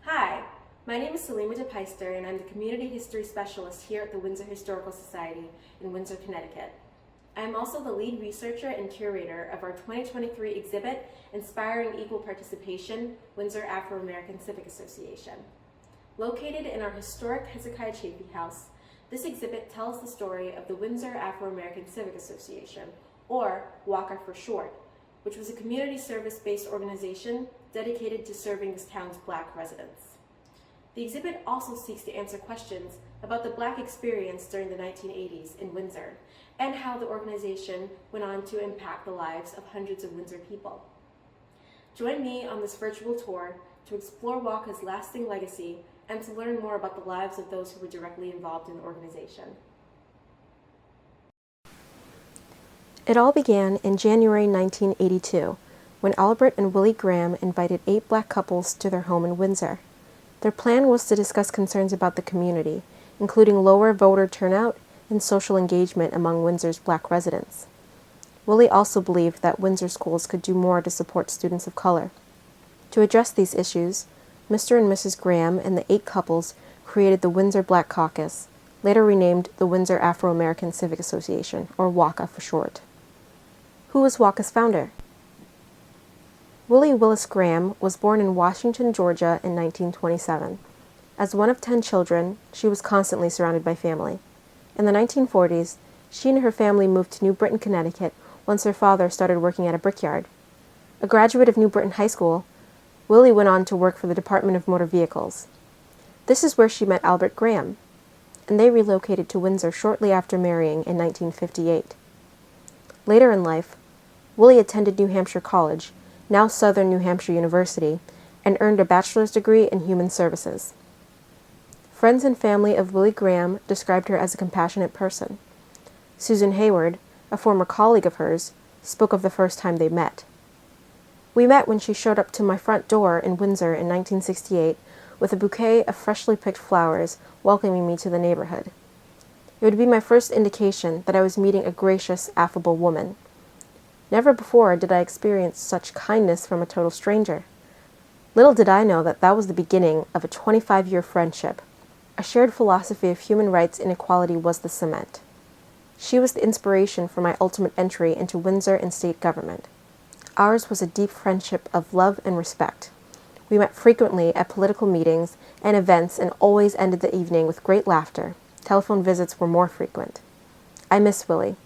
Hi, my name is Sulema DePeyster and I'm the Community History Specialist here at the Windsor Historical Society in Windsor, Connecticut. I am also the lead researcher and curator of our 2023 exhibit, Inspiring Equal Participation, Windsor Afro-American Civic Association. Located in our historic Hezekiah Chafee House, this exhibit tells the story of the Windsor Afro-American Civic Association, or WAACA for short, which was a community service-based organization dedicated to serving this town's Black residents. The exhibit also seeks to answer questions about the Black experience during the 1980s in Windsor and how the organization went on to impact the lives of hundreds of Windsor people. Join me on this virtual tour to explore WAACA's lasting legacy and to learn more about the lives of those who were directly involved in the organization. It all began in January 1982, when Albert and Willie Graham invited 8 Black couples to their home in Windsor. Their plan was to discuss concerns about the community, including lower voter turnout and social engagement among Windsor's Black residents. Willie also believed that Windsor schools could do more to support students of color. To address these issues, Mr. and Mrs. Graham and the 8 couples created the Windsor Black Caucus, later renamed the Windsor Afro-American Civic Association, or WAACA for short. Who was WAACA's founder? Willie Willis Graham was born in Washington, Georgia in 1927. As one of 10 children, she was constantly surrounded by family. In the 1940s, she and her family moved to New Britain, Connecticut once her father started working at a brickyard. A graduate of New Britain High School, Willie went on to work for the Department of Motor Vehicles. This is where she met Albert Graham, and they relocated to Windsor shortly after marrying in 1958. Later in life, Willie attended New Hampshire College, now Southern New Hampshire University, and earned a bachelor's degree in human services. Friends and family of Willie Graham described her as a compassionate person. Susan Hayward, a former colleague of hers, spoke of the first time they met. We met when she showed up to my front door in Windsor in 1968 with a bouquet of freshly picked flowers welcoming me to the neighborhood. It would be my first indication that I was meeting a gracious, affable woman. Never before did I experience such kindness from a total stranger. Little did I know that that was the beginning of a 25-year friendship. A shared philosophy of human rights and equality was the cement. She was the inspiration for my ultimate entry into Windsor and state government. Ours was a deep friendship of love and respect. We met frequently at political meetings and events and always ended the evening with great laughter. Telephone visits were more frequent. I miss Willie.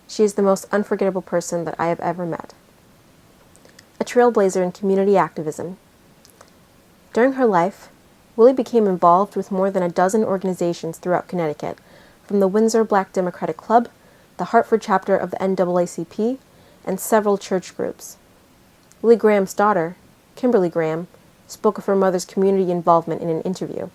She is the most unforgettable person that I have ever met. A trailblazer in community activism. During her life, Willie became involved with more than a dozen organizations throughout Connecticut, from the Windsor Black Democratic Club, the Hartford chapter of the NAACP, and several church groups. Willie Graham's daughter, Kimberly Graham, spoke of her mother's community involvement in an interview.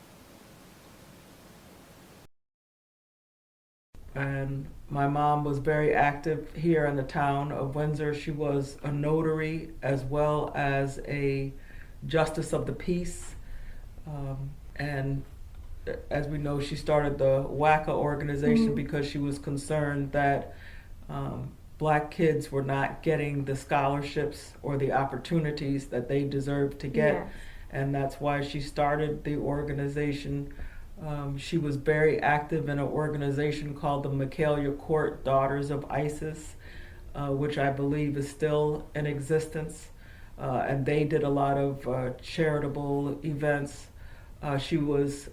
And my mom was very active here in the town of Windsor. She was a notary as well as a justice of the peace. And as we know, she started the WAACA organization because she was concerned that Black kids were not getting the scholarships or the opportunities that they deserved to get. Yes. And that's why she started the organization. She was very active in an organization called the Michaelia Court Daughters of ISIS, which I believe is still in existence. And they did a lot of charitable events. She was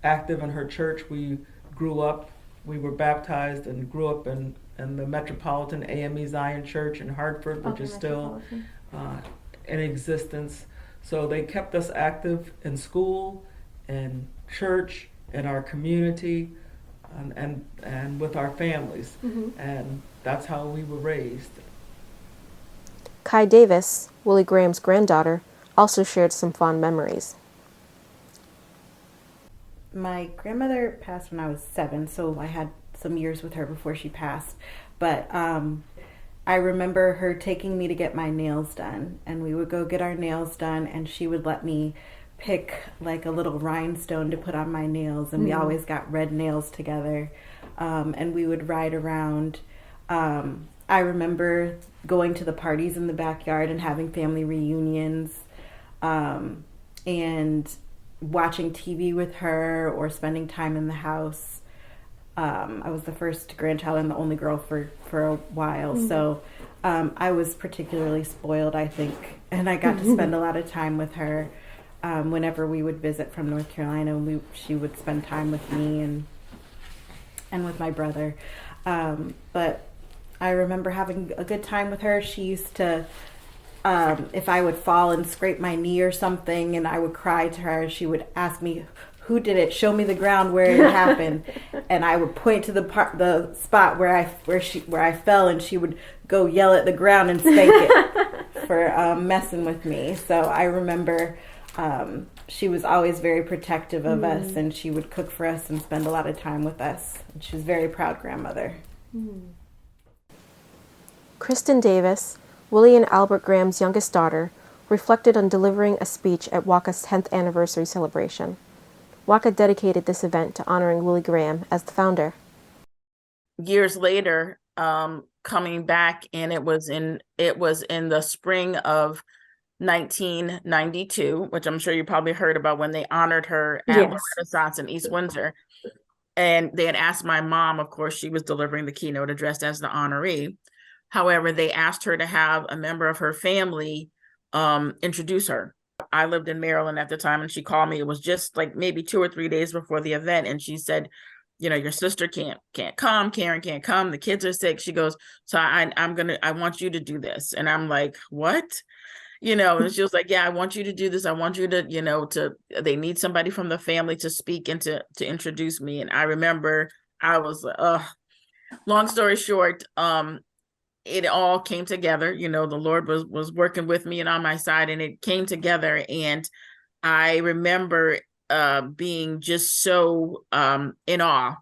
active in her church. We were baptized and grew up in the Metropolitan AME Zion Church in Hartford, which is still in existence. So they kept us active in school, in church, in our community, and with our families. And that's how we were raised. Kai Davis, Willie Graham's granddaughter, also shared some fond memories. My grandmother passed when I was 7, so I had some years with her before she passed. But I remember her taking me to get my nails done, and we would go get our nails done, and she would let me pick like a little rhinestone to put on my nails, and we always got red nails together, and we would ride around. I remember going to the parties in the backyard and having family reunions. and watching TV with her or spending time in the house. I was the first grandchild and the only girl for a while, so I was particularly spoiled, I think, and I got to spend a lot of time with her. Whenever we would visit from North Carolina, she would spend time with me and with my brother. But I remember having a good time with her. She used to, if I would fall and scrape my knee or something and I would cry to her, she would ask me, "Who did it? Show me the ground where it happened." And I would point to the spot where I fell, and she would go yell at the ground and spank it for messing with me. So I remember she was always very protective of us, and she would cook for us and spend a lot of time with us. And she was a very proud grandmother. Kristen Davis, Willie and Albert Graham's youngest daughter, reflected on delivering a speech at WAACA's 10th anniversary celebration. WAACA dedicated this event to honoring Willie Graham as the founder. Years later, coming back, and it was in the spring of 1992, which I'm sure you probably heard about, when they honored her at Yes. Renaissance in East Windsor. And they had asked my mom, of course, she was delivering the keynote address as the honoree. However, they asked her to have a member of her family introduce her. I lived in Maryland at the time, and she called me. It was just like maybe 2 or 3 days before the event. And she said, your sister can't come, Karen can't come, the kids are sick. She goes, so I want you to do this. And I'm like, what? And she was like, yeah, I want you to do this. I want you to, they need somebody from the family to speak and to introduce me. And I remember I was, long story short, it all came together. The Lord was working with me and on my side, and it came together. And I remember being just so in awe.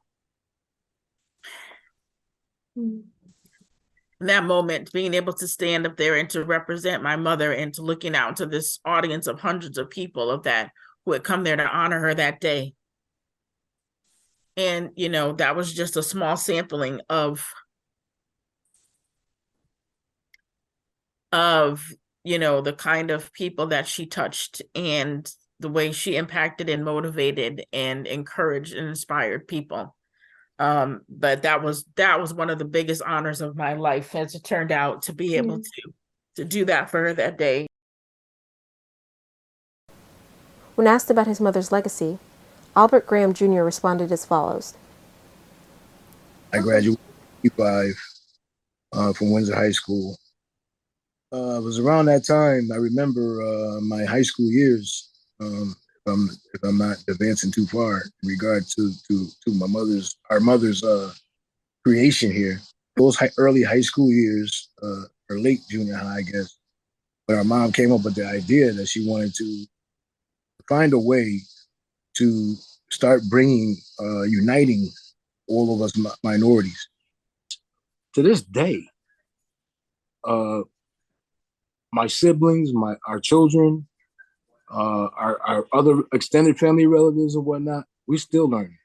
In that moment, being able to stand up there and to represent my mother, and to looking out into this audience of hundreds of people who had come there to honor her that day. And, that was just a small sampling of the kind of people that she touched, and the way she impacted and motivated and encouraged and inspired people. But that was one of the biggest honors of my life, as it turned out, to be able to do that for her that day. When asked about his mother's legacy, Albert Graham Jr. responded as follows. I graduated in 1985 from Windsor High School. It was around that time, I remember my high school years, if I'm not advancing too far in regard to our mother's creation here. Those early high school years, or late junior high, I guess, but our mom came up with the idea that she wanted to find a way to start uniting all of us minorities. To this day, my siblings, our children, our other extended family relatives and whatnot, we still learning.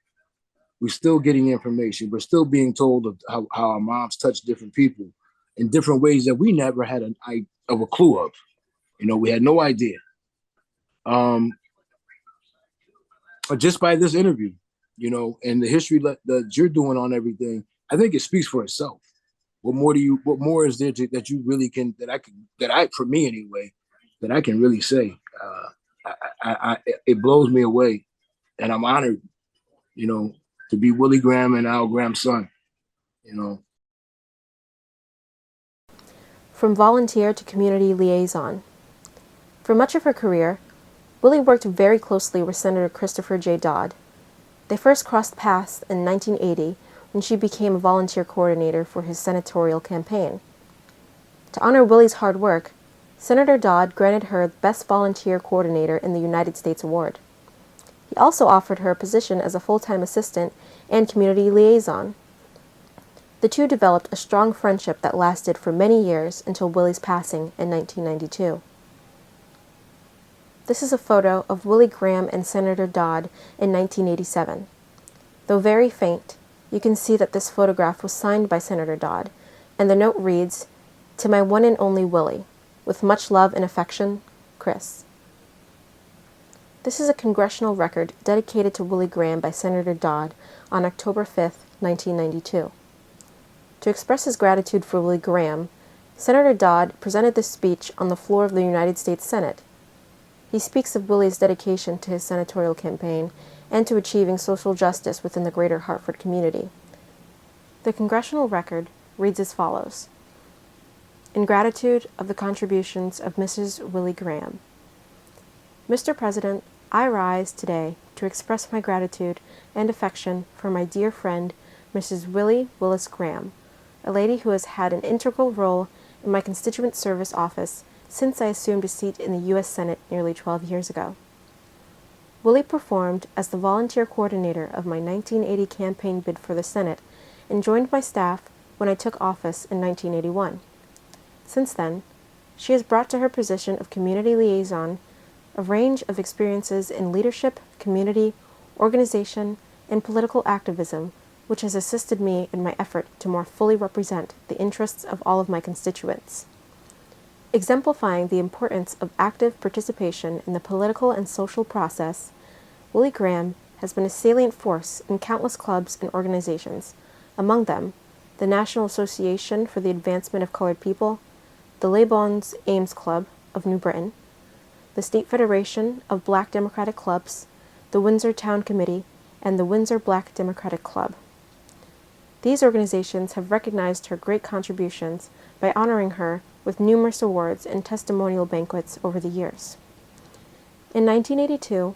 We're still getting information. We're still being told of how our moms touch different people in different ways that we never had a clue of. We had no idea. Just by this interview, and the history that you're doing on everything, I think it speaks for itself. What more is there that you really can, for me anyway, that I can really say? It blows me away, and I'm honored, to be Willie Graham and Al Graham's son, From volunteer to community liaison. For much of her career, Willie worked very closely with Senator Christopher J. Dodd. They first crossed paths in 1980 when she became a volunteer coordinator for his senatorial campaign. To honor Willie's hard work, Senator Dodd granted her the Best Volunteer Coordinator in the United States Award. He also offered her a position as a full-time assistant and community liaison. The two developed a strong friendship that lasted for many years until Willie's passing in 1992. This is a photo of Willie Graham and Senator Dodd in 1987. Though very faint, you can see that this photograph was signed by Senator Dodd, and the note reads, "To my one and only Willie, with much love and affection, Chris." This is a congressional record dedicated to Willie Graham by Senator Dodd on October 5, 1992. To express his gratitude for Willie Graham, Senator Dodd presented this speech on the floor of the United States Senate. He speaks of Willie's dedication to his senatorial campaign and to achieving social justice within the greater Hartford community. The congressional record reads as follows: In gratitude of the contributions of Mrs. Willie Graham. Mr. President, I rise today to express my gratitude and affection for my dear friend, Mrs. Willie Willis Graham, a lady who has had an integral role in my constituent service office since I assumed a seat in the U.S. Senate nearly 12 years ago. Willie performed as the volunteer coordinator of my 1980 campaign bid for the Senate and joined my staff when I took office in 1981. Since then, she has brought to her position of community liaison a range of experiences in leadership, community, organization, and political activism, which has assisted me in my effort to more fully represent the interests of all of my constituents. Exemplifying the importance of active participation in the political and social process, Willie Graham has been a salient force in countless clubs and organizations, among them the National Association for the Advancement of Colored People, the Les Bons Ames Club of New Britain, the State Federation of Black Democratic Clubs, the Windsor Town Committee, and the Windsor Black Democratic Club. These organizations have recognized her great contributions by honoring her with numerous awards and testimonial banquets over the years. In 1982,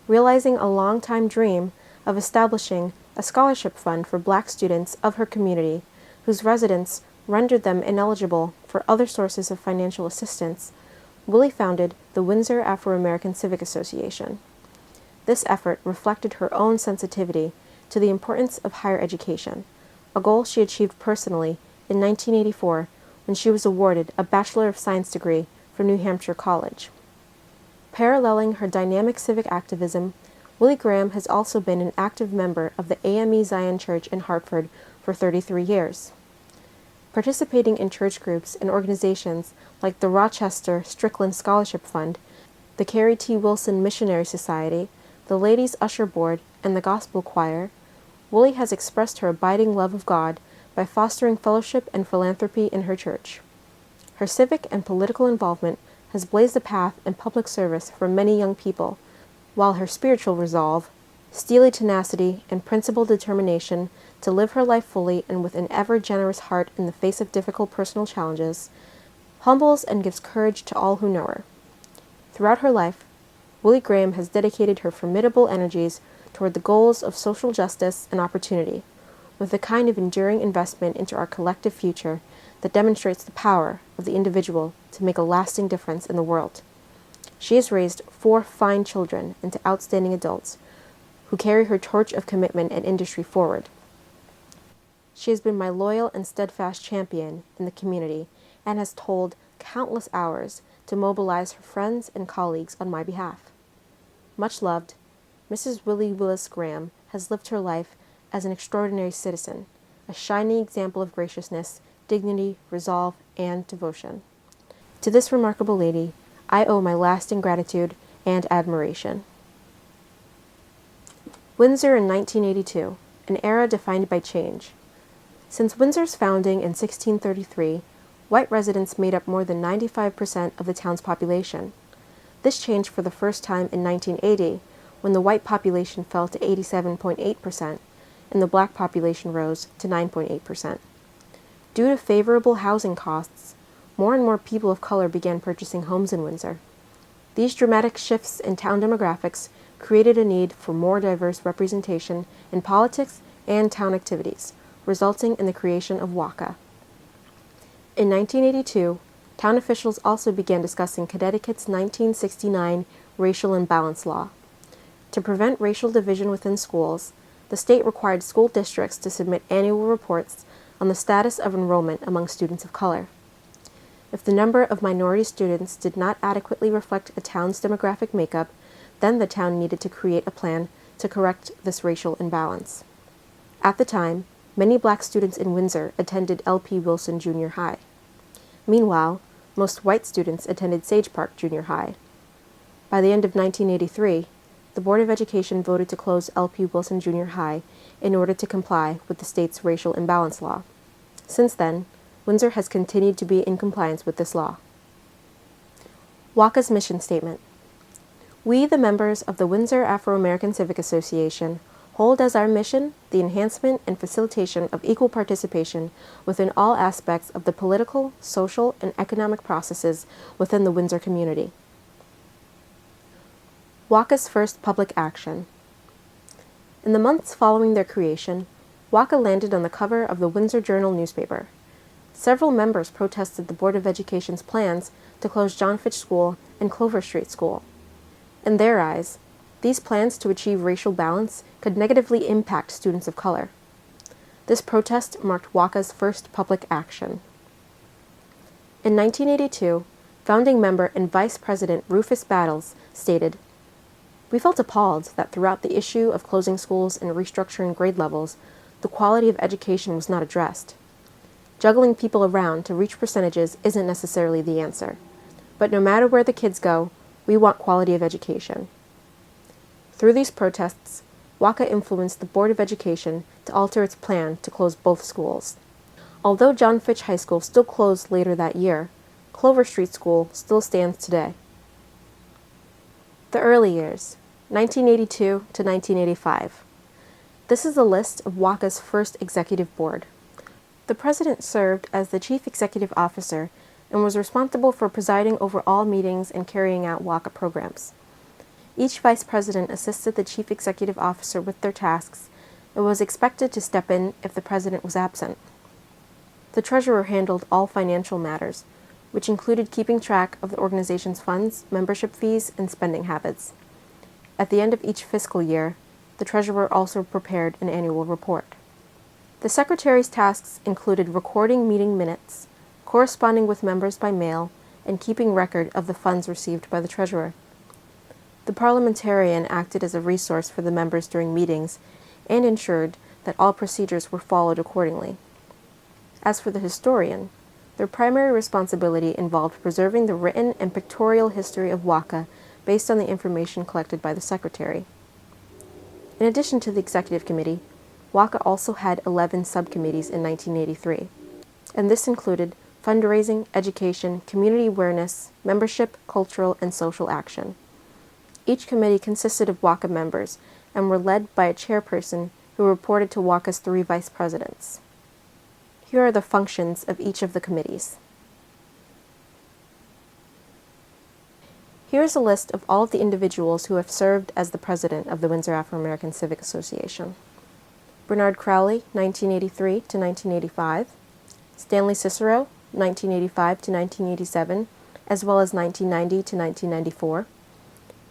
realizing a long-time dream of establishing a scholarship fund for Black students of her community whose residence rendered them ineligible for other sources of financial assistance, Willie founded the Windsor Afro-American Civic Association. This effort reflected her own sensitivity to the importance of higher education, a goal she achieved personally in 1984 when she was awarded a Bachelor of Science degree from New Hampshire College. Paralleling her dynamic civic activism, Willie Graham has also been an active member of the AME Zion Church in Hartford for 33 years. Participating in church groups and organizations like the Rochester Strickland Scholarship Fund, the Carrie T. Wilson Missionary Society, the Ladies' Usher Board, and the Gospel Choir, Willie has expressed her abiding love of God by fostering fellowship and philanthropy in her church. Her civic and political involvement has blazed a path in public service for many young people, while her spiritual resolve, steely tenacity, and principled determination to live her life fully and with an ever-generous heart in the face of difficult personal challenges, humbles and gives courage to all who know her. Throughout her life, Willie Graham has dedicated her formidable energies toward the goals of social justice and opportunity, with the kind of enduring investment into our collective future that demonstrates the power of the individual to make a lasting difference in the world. She has raised 4 fine children into outstanding adults who carry her torch of commitment and industry forward. She has been my loyal and steadfast champion in the community and has told countless hours to mobilize her friends and colleagues on my behalf. Much loved, Mrs. Willie Willis Graham has lived her life as an extraordinary citizen, a shining example of graciousness, dignity, resolve, and devotion. To this remarkable lady, I owe my lasting gratitude and admiration. Windsor in 1982, an era defined by change. Since Windsor's founding in 1633, white residents made up more than 95% of the town's population. This changed for the first time in 1980, when the white population fell to 87.8%, and the black population rose to 9.8%. Due to favorable housing costs, more and more people of color began purchasing homes in Windsor. These dramatic shifts in town demographics created a need for more diverse representation in politics and town activities, resulting in the creation of WAACA. In 1982, town officials also began discussing Connecticut's 1969 Racial Imbalance Law. To prevent racial division within schools, the state required school districts to submit annual reports on the status of enrollment among students of color. If the number of minority students did not adequately reflect a town's demographic makeup, then the town needed to create a plan to correct this racial imbalance. At the time, many black students in Windsor attended L.P. Wilson Junior High. Meanwhile, most white students attended Sage Park Junior High. By the end of 1983, the Board of Education voted to close LP Wilson Junior High in order to comply with the state's racial imbalance law. Since then, Windsor has continued to be in compliance with this law. WAACA's mission statement. We, the members of the Windsor Afro-American Civic Association, hold as our mission the enhancement and facilitation of equal participation within all aspects of the political, social, and economic processes within the Windsor community. WAACA's first public action. In the months following their creation, WAACA landed on the cover of the Windsor Journal newspaper. Several members protested the Board of Education's plans to close John Fitch School and Clover Street School. In their eyes, these plans to achieve racial balance could negatively impact students of color. This protest marked WAACA's first public action. In 1982, founding member and Vice President Rufus Battles stated, "We felt appalled that throughout the issue of closing schools and restructuring grade levels, the quality of education was not addressed. Juggling people around to reach percentages isn't necessarily the answer. But no matter where the kids go, we want quality of education." Through these protests, WAACA influenced the Board of Education to alter its plan to close both schools. Although John Fitch High School still closed later that year, Clover Street School still stands today. The early years, 1982 to 1985. This is a list of WAACA's first executive board. The president served as the chief executive officer and was responsible for presiding over all meetings and carrying out WAACA programs. Each vice president assisted the chief executive officer with their tasks and was expected to step in if the president was absent. The treasurer handled all financial matters, which included keeping track of the organization's funds, membership fees, and spending habits. At the end of each fiscal year, the treasurer also prepared an annual report. The secretary's tasks included recording meeting minutes, corresponding with members by mail, and keeping record of the funds received by the treasurer. The parliamentarian acted as a resource for the members during meetings and ensured that all procedures were followed accordingly. As for the historian, their primary responsibility involved preserving the written and pictorial history of WAACA based on the information collected by the secretary. In addition to the executive committee, WAACA also had 11 subcommittees in 1983, and this included fundraising, education, community awareness, membership, cultural, and social action. Each committee consisted of WAACA members and were led by a chairperson who reported to WAACA's 3 vice presidents. Here are the functions of each of the committees. Here is a list of all of the individuals who have served as the president of the Windsor Afro-American Civic Association. Bernard Crowley, 1983 to 1985, Stanley Cicero, 1985 to 1987, as well as 1990 to 1994,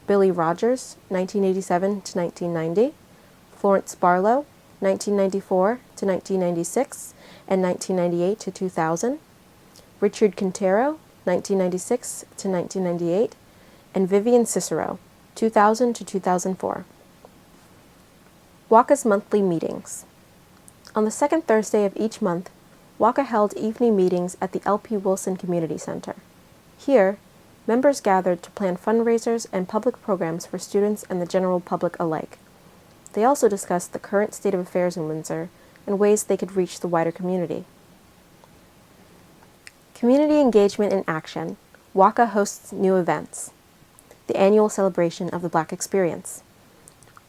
Billy Rogers, 1987 to 1990, Florence Barlow, 1994 to 1996, and 1998 to 2000, Richard Quintero, 1996 to 1998, and Vivian Cicero, 2000 to 2004. WAACA's monthly meetings. On the second Thursday of each month, WAACA held evening meetings at the LP Wilson Community Center. Here, members gathered to plan fundraisers and public programs for students and the general public alike. They also discussed the current state of affairs in Windsor and ways they could reach the wider community. Community engagement and action. WAACA hosts new events. The annual celebration of the Black Experience.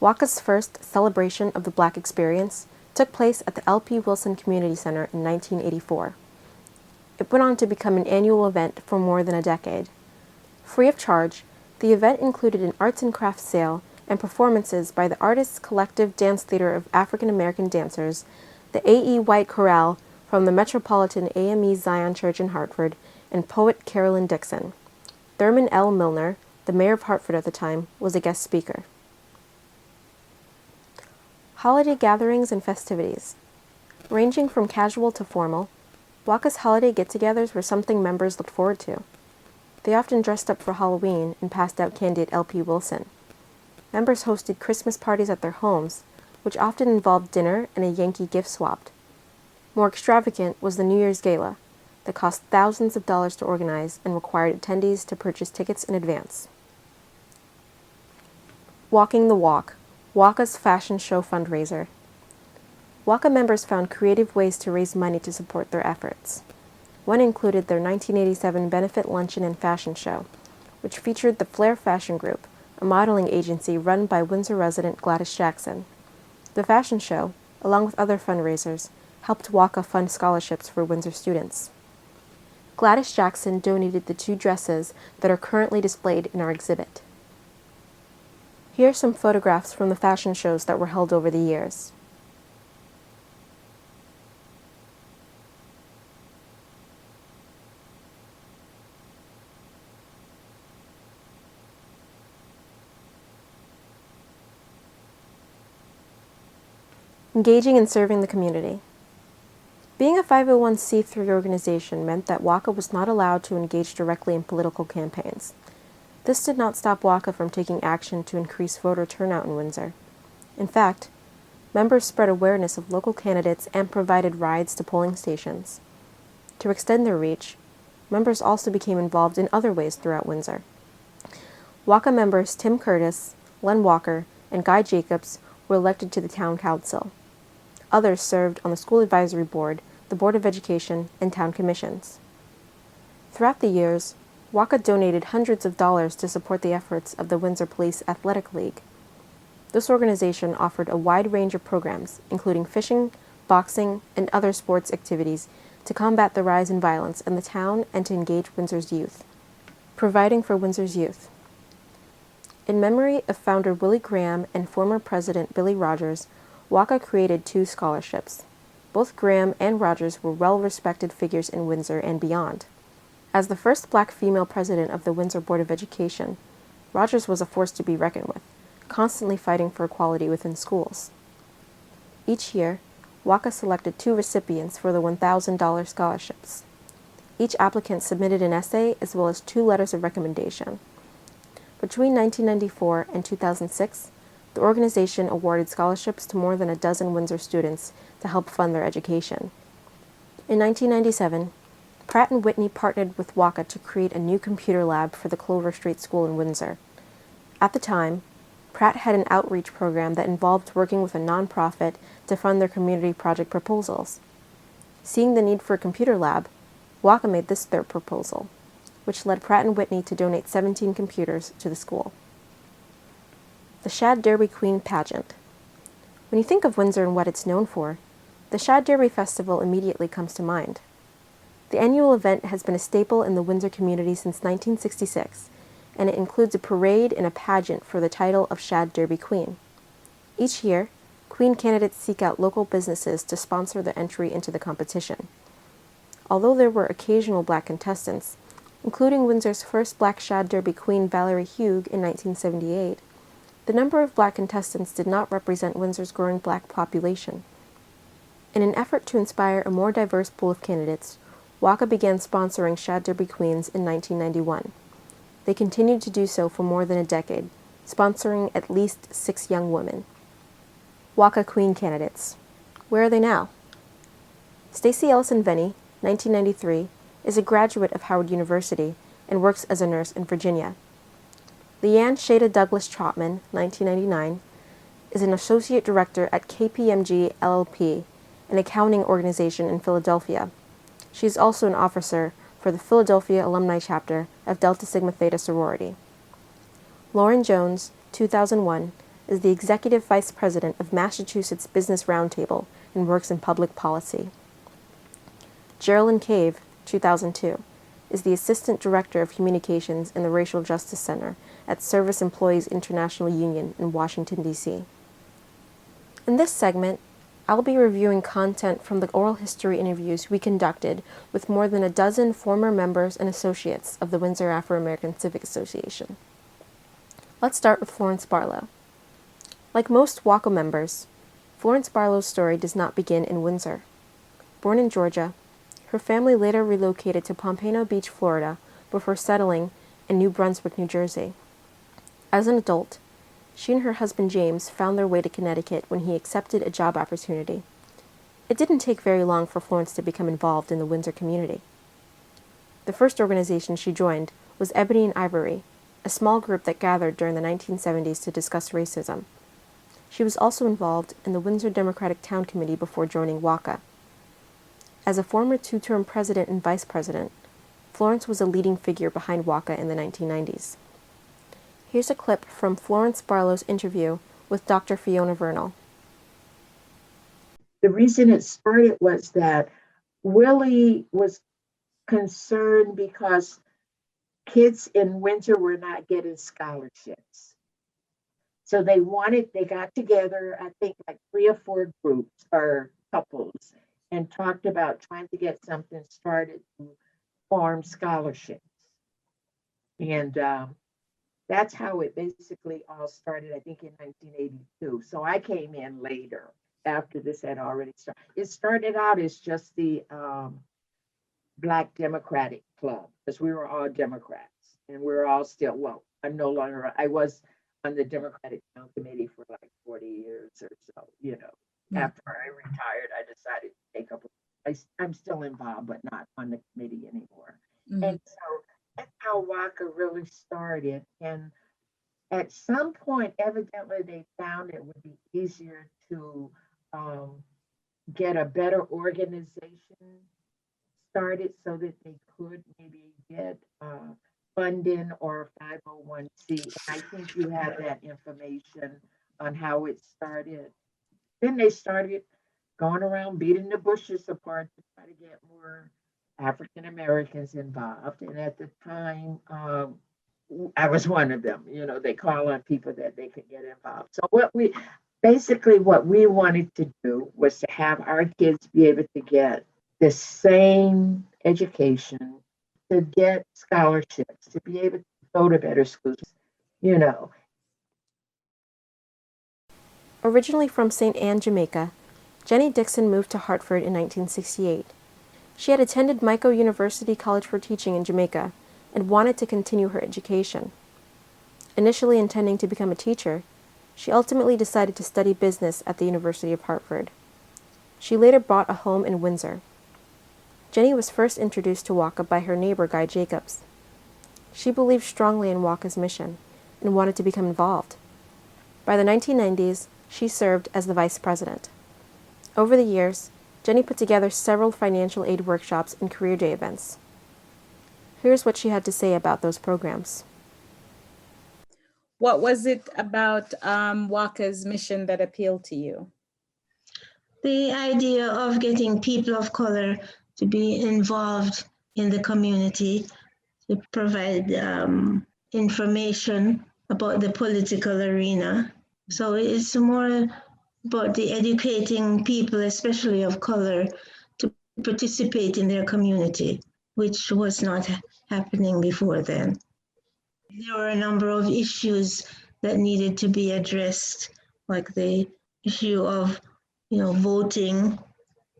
WAACA's first celebration of the Black Experience took place at the LP Wilson Community Center in 1984. It went on to become an annual event for more than a decade. Free of charge, the event included an arts and crafts sale and performances by the Artists Collective Dance Theater of African American Dancers, the A.E. White Chorale from the Metropolitan AME Zion Church in Hartford, and poet Carolyn Dixon. Thurman L. Milner, the mayor of Hartford at the time, was a guest speaker. Holiday gatherings and festivities. Ranging from casual to formal, WAACA's holiday get-togethers were something members looked forward to. They often dressed up for Halloween and passed out candy at LP Wilson. Members hosted Christmas parties at their homes, which often involved dinner and a Yankee gift swap. More extravagant was the New Year's Gala, that cost thousands of dollars to organize and required attendees to purchase tickets in advance. Walking the Walk, WAACA's fashion show fundraiser. WAACA members found creative ways to raise money to support their efforts. One included their 1987 benefit luncheon and fashion show, which featured the Flair Fashion Group, a modeling agency run by Windsor resident Gladys Jackson. The fashion show, along with other fundraisers, helped WAACA fund scholarships for Windsor students. Gladys Jackson donated the 2 dresses that are currently displayed in our exhibit. Here are some photographs from the fashion shows that were held over the years. Engaging and serving the community. Being a 501c3 organization meant that WAACA was not allowed to engage directly in political campaigns. This did not stop WAACA from taking action to increase voter turnout in Windsor. In fact, members spread awareness of local candidates and provided rides to polling stations. To extend their reach, members also became involved in other ways throughout Windsor. WAACA members Tim Curtis, Len Walker, and Guy Jacobs were elected to the town council. Others served on the school advisory board, the Board of Education, and town commissions. Throughout the years, WAACA donated hundreds of dollars to support the efforts of the Windsor Police Athletic League. This organization offered a wide range of programs, including fishing, boxing, and other sports activities to combat the rise in violence in the town and to engage Windsor's youth. Providing for Windsor's youth. In memory of founder Willie Graham and former President Billy Rogers, WAACA created 2 scholarships. Both Graham and Rogers were well-respected figures in Windsor and beyond. As the first black female president of the Windsor Board of Education, Rogers was a force to be reckoned with, constantly fighting for equality within schools. Each year, WAACA selected 2 recipients for the $1,000 scholarships. Each applicant submitted an essay as well as 2 letters of recommendation. Between 1994 and 2006, the organization awarded scholarships to more than a dozen Windsor students to help fund their education. In 1997, Pratt & Whitney partnered with WAACA to create a new computer lab for the Clover Street School in Windsor. At the time, Pratt had an outreach program that involved working with a nonprofit to fund their community project proposals. Seeing the need for a computer lab, WAACA made this their proposal, which led Pratt & Whitney to donate 17 computers to the school. The Shad Derby Queen Pageant. When you think of Windsor and what it's known for, the Shad Derby Festival immediately comes to mind. The annual event has been a staple in the Windsor community since 1966, and it includes a parade and a pageant for the title of Shad Derby Queen. Each year, Queen candidates seek out local businesses to sponsor their entry into the competition. Although there were occasional black contestants, including Windsor's first black Shad Derby Queen Valerie Hugh in 1978, the number of black contestants did not represent Windsor's growing black population. In an effort to inspire a more diverse pool of candidates, WAACA began sponsoring Shad Derby Queens in 1991. They continued to do so for more than a decade, sponsoring at least 6 young women. WAACA Queen candidates. Where are they now? Stacey Ellison Venny, 1993, is a graduate of Howard University and works as a nurse in Virginia. Leanne Shada Douglas Trotman, 1999, is an associate director at KPMG LLP, an accounting organization in Philadelphia. She is also an officer for the Philadelphia Alumni Chapter of Delta Sigma Theta Sorority. Lauren Jones, 2001, is the executive vice president of Massachusetts Business Roundtable and works in public policy. Geraldine Cave, 2002, is the assistant director of communications in the Racial Justice Center at Service Employees International Union in Washington, D.C. In this segment, I'll be reviewing content from the oral history interviews we conducted with more than a dozen former members and associates of the Windsor Afro-American Civic Association. Let's start with Florence Barlow. Like most WAACA members, Florence Barlow's story does not begin in Windsor. Born in Georgia, her family later relocated to Pompano Beach, Florida, before settling in New Brunswick, New Jersey. As an adult, she and her husband James found their way to Connecticut when he accepted a job opportunity. It didn't take very long for Florence to become involved in the Windsor community. The first organization she joined was Ebony and Ivory, a small group that gathered during the 1970s to discuss racism. She was also involved in the Windsor Democratic Town Committee before joining WAACA. As a former two-term president and vice president, Florence was a leading figure behind WAACA in the 1990s. Here's a clip from Florence Barlow's interview with Dr. Fiona Vernal. The reason it started was that Willie was concerned because kids in Windsor were not getting scholarships. So they got together, I think like 3 or 4 groups or couples, and talked about trying to get something started to farm scholarships. And that's how it basically all started, I think in 1982. So I came in later after this had already started. It started out as just the Black Democratic Club, because we were all Democrats and we're all still, well, I'm no longer, I was on the Democratic Town Committee for like 40 years or so, After I retired, I decided to take up, I'm still involved, but not on the committee anymore. And so that's how WAACA really started. And at some point, evidently, they found it would be easier to get a better organization started so that they could maybe get funding or 501c. And I think you have that information on how it started. Then they started going around beating the bushes apart to try to get more African Americans involved. And at the time, I was one of them. They call on people that they could get involved. So what we wanted to do was to have our kids be able to get the same education, to get scholarships, to be able to go to better schools, Originally from St. Anne, Jamaica, Jenny Dixon moved to Hartford in 1968. She had attended Micro University College for Teaching in Jamaica and wanted to continue her education. Initially intending to become a teacher, she ultimately decided to study business at the University of Hartford. She later bought a home in Windsor. Jenny was first introduced to WAACA by her neighbor Guy Jacobs. She believed strongly in WAACA's mission and wanted to become involved. By the 1990s, she served as the vice president. Over the years, Jenny put together several financial aid workshops and career day events. Here's what she had to say about those programs. What was it about WAACA's mission that appealed to you? The idea of getting people of color to be involved in the community, to provide information about the political arena. So it's more about the educating people, especially of color, to participate in their community, which was not happening before then. There were a number of issues that needed to be addressed, like the issue of, voting,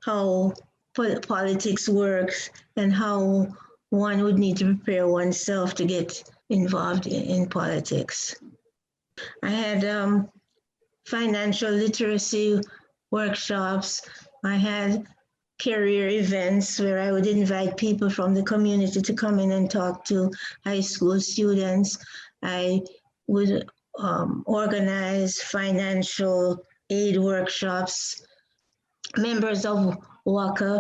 how politics works, and how one would need to prepare oneself to get involved in politics. I had financial literacy workshops. I had career events where I would invite people from the community to come in and talk to high school students. I would organize financial aid workshops. Members of WAACA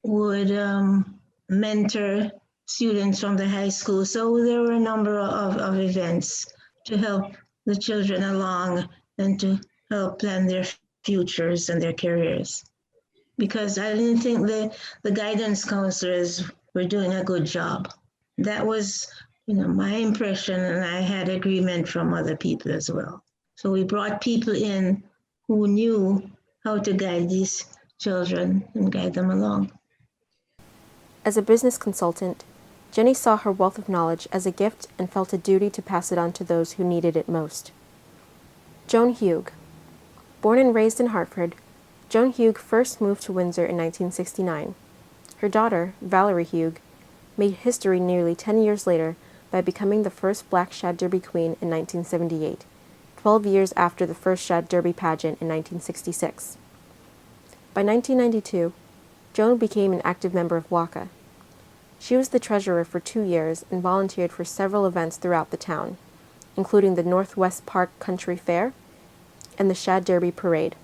would mentor students from the high school. So there were a number of events to help the children along and to help plan their futures and their careers. Because I didn't think the guidance counselors were doing a good job. That was, my impression, and I had agreement from other people as well. So we brought people in who knew how to guide these children and guide them along. As a business consultant, Jenny saw her wealth of knowledge as a gift and felt a duty to pass it on to those who needed it most. Joan Hugh. Born and raised in Hartford, Joan Hugh first moved to Windsor in 1969. Her daughter, Valerie Hugh, made history nearly 10 years later by becoming the first Black Shad Derby Queen in 1978, 12 years after the first Shad Derby pageant in 1966. By 1992, Joan became an active member of WAACA. She was the treasurer for 2 years and volunteered for several events throughout the town. including the Northwest Park Country Fair and the Shad Derby Parade.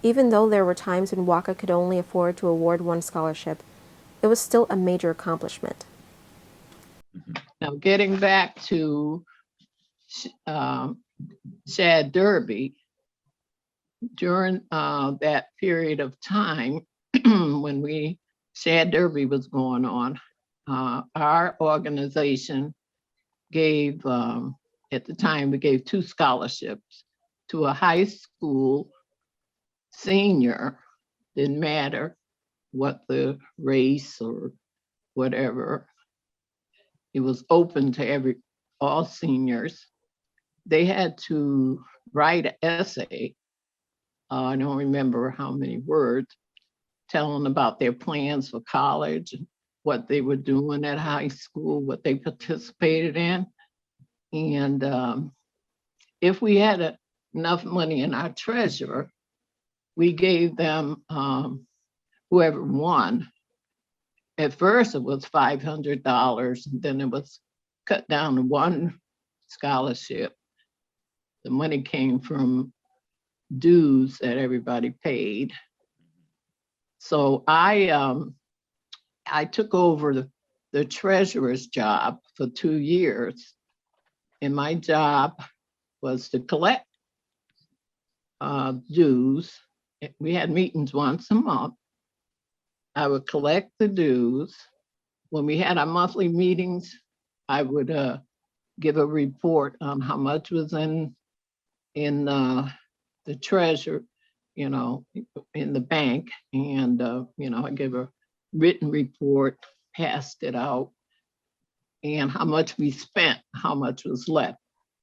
Even though there were times when WAACA could only afford to award one scholarship, it was still a major accomplishment. Now, getting back to Shad Derby, during that period of time when Shad Derby was going on, our organization gave, at the time, we gave 2 scholarships to a high school senior. Didn't matter what the race or whatever. It was open to all seniors. They had to write an essay. I don't remember how many words, telling about their plans for college, what they were doing at high school, what they participated in. And if we had enough money in our treasurer, we gave them, whoever won. At first it was $500, and then it was cut down to 1 scholarship. The money came from dues that everybody paid. So I took over the treasurer's job for 2 years, and my job was to collect dues. We had meetings once a month. I would collect the dues. When we had our monthly meetings, I would give a report on how much was in the treasure, in the bank, and I give a written report, passed it out, and how much we spent, how much was left.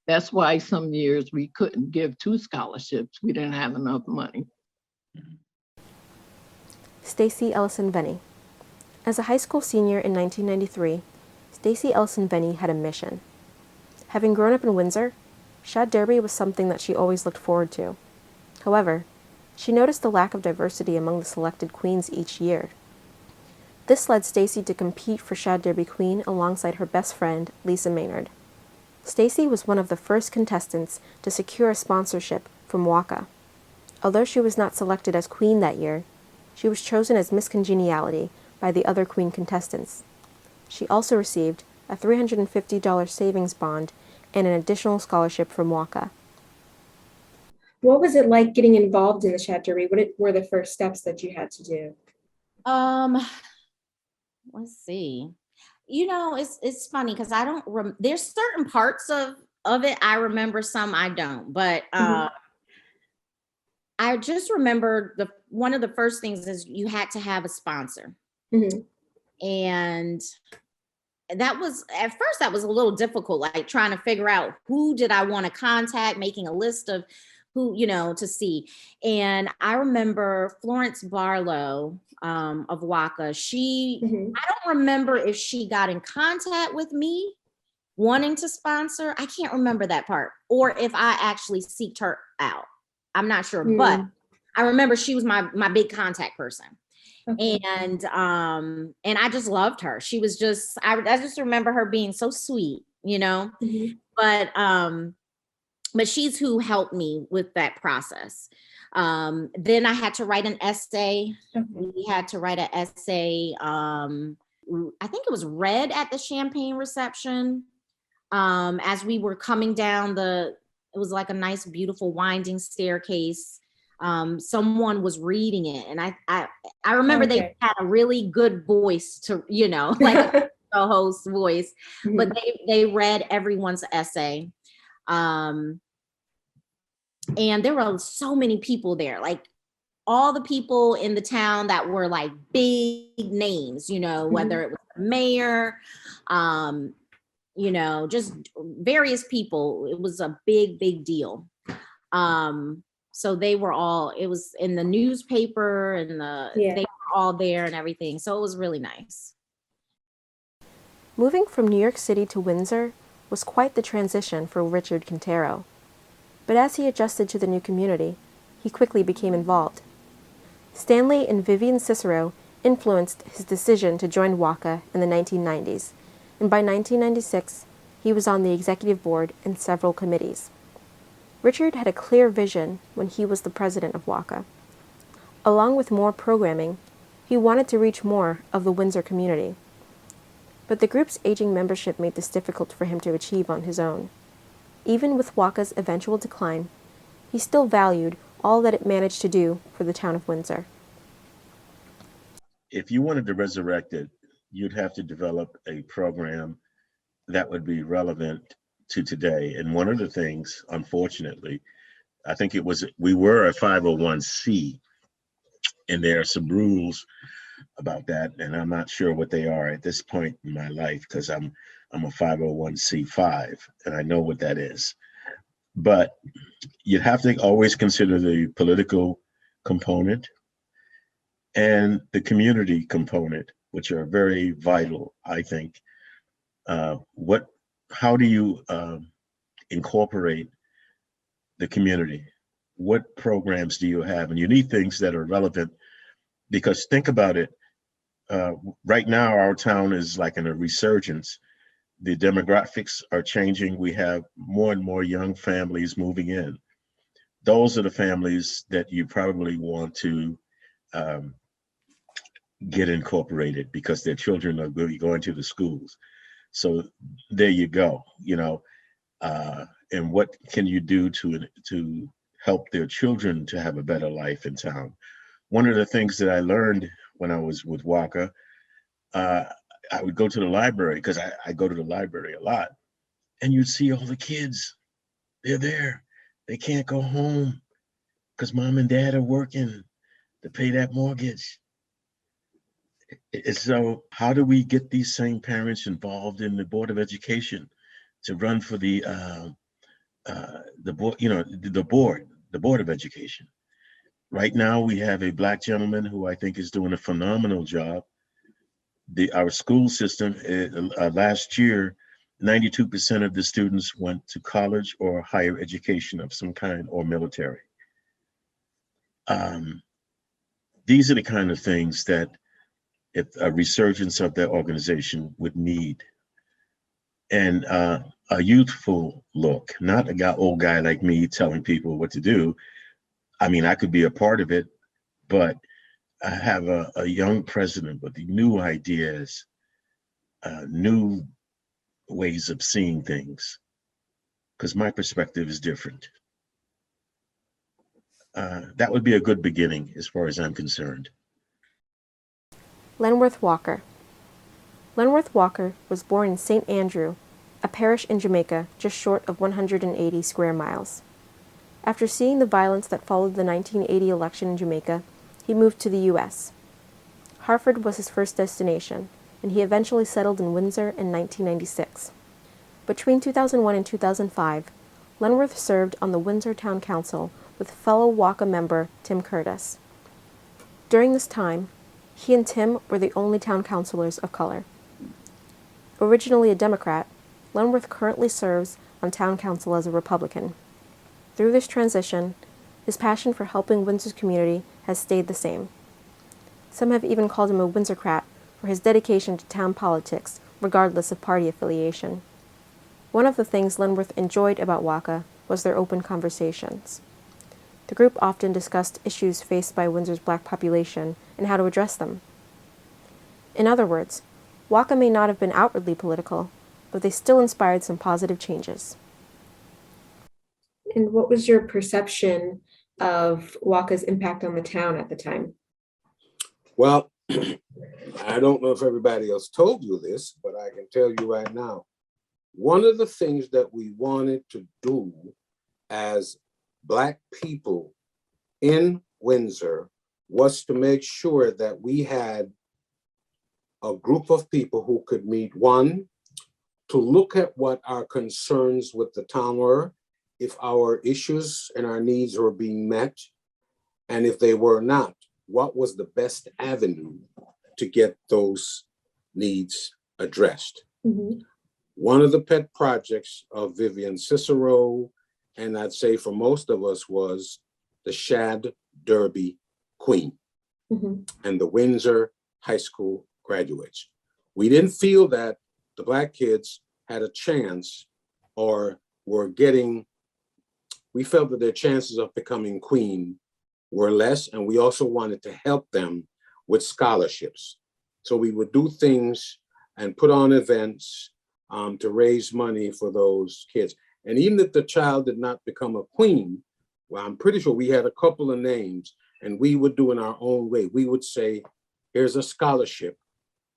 That's why some years we couldn't give 2 scholarships. We didn't have enough money. Stacy Ellison Venny. As a high school senior in 1993, Stacy Ellison Venny had a mission. Having grown up in Windsor, Shad Derby was something that she always looked forward to. However, she noticed the lack of diversity among the selected queens each year. This led Stacy to compete for Shad Derby Queen alongside her best friend, Lisa Maynard. Stacy was one of the first contestants to secure a sponsorship from WAACA. Although she was not selected as queen that year, she was chosen as Miss Congeniality by the other queen contestants. She also received a $350 savings bond and an additional scholarship from WAACA. What was it like getting involved in the Shad Derby? What were the first steps that you had to do? Let's see. It's funny because I don't. There's certain parts of it I remember, some I don't. But I just remember one of the first things is you had to have a sponsor, and that was at first that was a little difficult, like trying to figure out who did I want to contact, making a list of who to see. And I remember Florence Barlow of WAACA. I don't remember if she got in contact with me wanting to sponsor. I can't remember that part, or if I actually seeked her out. I'm not sure, but I remember she was my big contact person. Okay. And I just loved her. She was just, I just remember her being so sweet, but she's who helped me with that process. Then I had to write an essay. Okay. We had to write an essay. I think it was read at the champagne reception. As we were coming down it was like a nice, beautiful winding staircase. Someone was reading it, and I remember they had a really good voice to, like a host voice, but they read everyone's essay. And there were so many people there, like all the people in the town that were like big names, whether it was the mayor, just various people. It was a big deal. So they were all, it was in the newspaper, and they were all there and everything. So it was really nice. Moving from New York City to Windsor was quite the transition for Richard Quintero. But as he adjusted to the new community, he quickly became involved. Stanley and Vivian Cicero influenced his decision to join WAACA in the 1990s, and by 1996, He was on the executive board and several committees. Richard had a clear vision when he was the president of WAACA. Along with more programming, he wanted to reach more of the Windsor community. But the group's aging membership made this difficult for him to achieve on his own. Even with WAACA's eventual decline, he still valued all that it managed to do for the town of Windsor. If you wanted to resurrect it, you'd have to develop a program that would be relevant to today. And one of the things, unfortunately, I think we were a 501c, and there are some rules about that, and I'm not sure what they are at this point in my life, because I'm a 501c5, and I know what that is. But you'd have to always consider the political component and the community component, which are very vital, I think. How do you incorporate the community? What programs do you have? And you need things that are relevant, because think about it. Right now, our town is like in a resurgence. The demographics are changing. We have more and more young families moving in. Those are the families that you probably want to get incorporated, because their children are going to the schools. So there you go, and what can you do to help their children to have a better life in town? One of the things that I learned when I was with WAACA, I would go to the library, because I go to the library a lot, and you'd see all the kids. They're there. They can't go home because mom and dad are working to pay that mortgage. So how do we get these same parents involved in the Board of Education to run for the Board of Education? Right now, we have a Black gentleman who I think is doing a phenomenal job. Our school system, last year, 92% of the students went to college or higher education of some kind, or military. These are the kind of things that if a resurgence of their organization would need. And a youthful look, not old guy like me telling people what to do. I mean, I could be a part of it, but I have a young president with new ideas, new ways of seeing things, because my perspective is different. That would be a good beginning as far as I'm concerned. Lenworth Walker. Lenworth Walker was born in St. Andrew, a parish in Jamaica just short of 180 square miles. After seeing the violence that followed the 1980 election in Jamaica, he moved to the U.S. Hartford was his first destination, and he eventually settled in Windsor in 1996. Between 2001 and 2005, Lenworth served on the Windsor Town Council with fellow WAACA member Tim Curtis. During this time, he and Tim were the only town councilors of color. Originally a Democrat, Lenworth currently serves on town council as a Republican. Through this transition, his passion for helping Windsor's community has stayed the same. Some have even called him a Windsorcrat for his dedication to town politics, regardless of party affiliation. One of the things Lenworth enjoyed about WAACA was their open conversations. The group often discussed issues faced by Windsor's Black population and how to address them. In other words, WAACA may not have been outwardly political, but they still inspired some positive changes. And what was your perception of WAACA's impact on the town at the time? Well, I don't know if everybody else told you this, but I can tell you right now, one of the things that we wanted to do as Black people in Windsor was to make sure that we had a group of people who could meet, one, to look at what our concerns with the town were, if our issues and our needs were being met, and if they were not, what was the best avenue to get those needs addressed. Mm-hmm. One of the pet projects of Vivian Cicero, and I'd say for most of us, was the Shad Derby Queen, mm-hmm. and the Windsor High School graduates. We didn't feel that the Black kids had a chance or we felt that their chances of becoming queen were less, and we also wanted to help them with scholarships. So we would do things and put on events to raise money for those kids. And even if the child did not become a queen, well, I'm pretty sure we had a couple of names, and we would do in our own way. We would say, here's a scholarship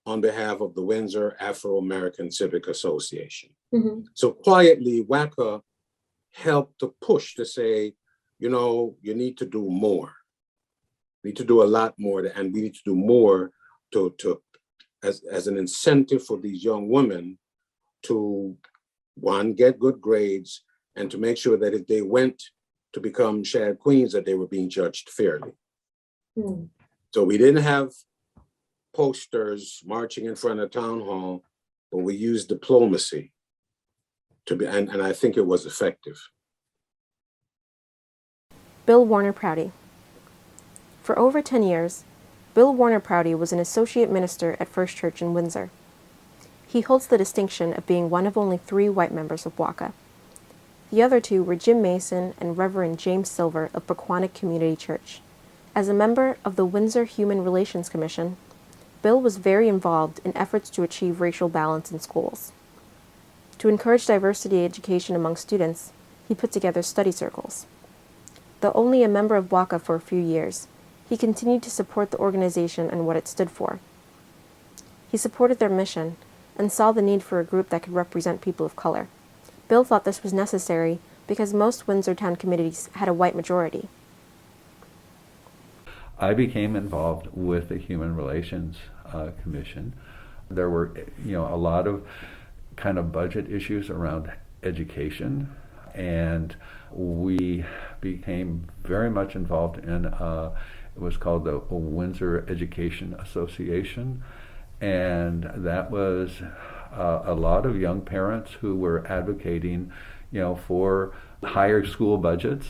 on behalf of the Windsor Afro-American Civic Association. Mm-hmm. So quietly, WAACA helped to push to say, you know, you need to do more. We need to do a lot more, and we need to do more as an incentive for these young women to, one, get good grades, and to make sure that if they went to become Shad Queens, that they were being judged fairly. Mm. So we didn't have posters marching in front of town hall, but we used diplomacy and I think it was effective. Bill Warner Prouty. For over 10 years, Bill Warner Prouty was an associate minister at First Church in Windsor. He holds the distinction of being one of only 3 white members of WAACA. The other 2 were Jim Mason and Reverend James Silver of Pequannock Community Church. As a member of the Windsor Human Relations Commission, Bill was very involved in efforts to achieve racial balance in schools. To encourage diversity education among students, he put together study circles. Though only a member of WAACA for a few years, he continued to support the organization and what it stood for. He supported their mission and saw the need for a group that could represent people of color. Bill thought this was necessary because most Windsor town committees had a white majority. I became involved with the Human Relations Commission. There were, a lot of kind of budget issues around education, and we became very much involved in it was called the Windsor Education Association, and that was a lot of young parents who were advocating, for higher school budgets.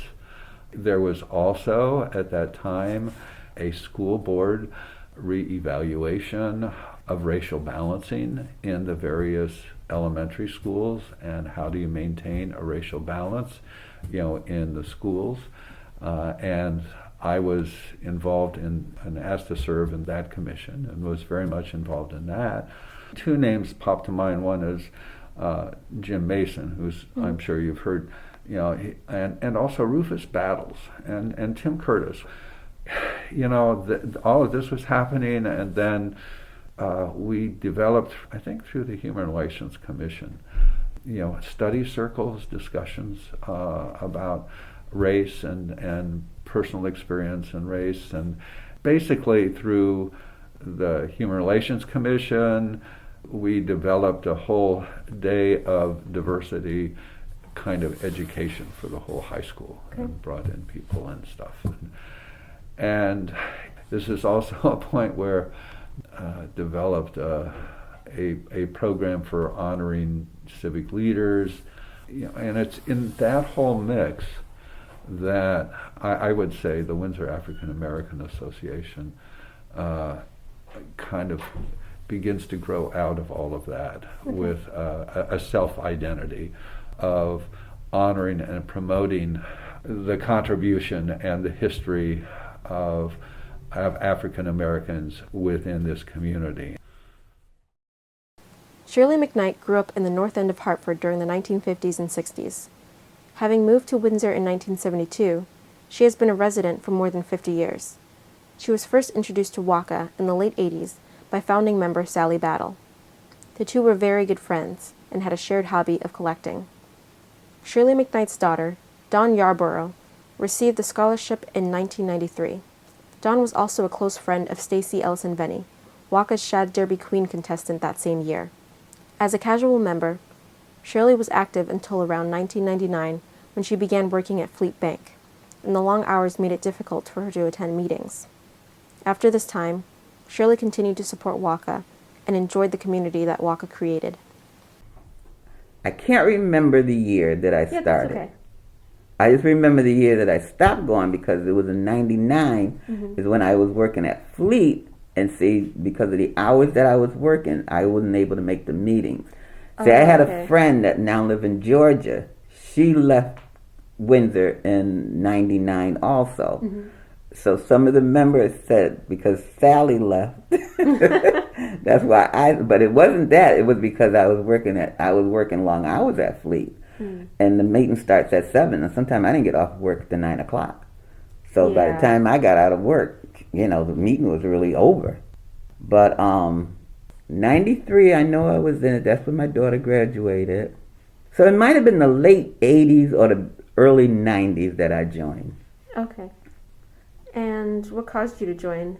There was also at that time a school board reevaluation of racial balancing in the various elementary schools, and how do you maintain a racial balance, in the schools. And I was involved in and asked to serve in that commission, and was very much involved in that. 2 names pop to mind. One is Jim Mason, who's I'm sure you've heard, and also Rufus Battles and Tim Curtis. All of this was happening, and then we developed, I think through the Human Relations Commission, study circles, discussions about race and personal experience and race, and basically through the Human Relations Commission, we developed a whole day of diversity kind of education for the whole high school, and brought in people and stuff. And this is also a point where developed a program for honoring civic leaders, and it's in that whole mix that I would say the Windsor African American Association kind of begins to grow out of all of that with a self-identity of honoring and promoting the contribution and the history of African Americans within this community. Shirley McKnight grew up in the north end of Hartford during the 1950s and 60s. Having moved to Windsor in 1972, she has been a resident for more than 50 years. She was first introduced to WAACA in the late 80s by founding member Sally Battle. The 2 were very good friends and had a shared hobby of collecting. Shirley McKnight's daughter, Dawn Yarborough, received the scholarship in 1993. Dawn was also a close friend of Stacey Ellison Venny, WAACA's Shad Derby Queen contestant that same year. As a casual member, Shirley was active until around 1999 when she began working at Fleet Bank, and the long hours made it difficult for her to attend meetings. After this time, Shirley continued to support WAACA and enjoyed the community that WAACA created. I can't remember the year that I started. That's okay. I just remember the year that I stopped going, because it was in 99 is when I was working at Fleet, and see, because of the hours that I was working, I wasn't able to make the meetings. See, I had okay. a friend that now live in Georgia. She left Windsor in '99 also. Mm-hmm. So some of the members said because Sally left, that's why but it wasn't that. It was because I was working long hours at Fleet, and the meeting starts at 7, and sometimes I didn't get off work till 9 o'clock. So by the time I got out of work, the meeting was really over. But '93, I know I was in it. That's when my daughter graduated. So it might have been the late '80s or the early '90s that I joined. Okay. And what caused you to join?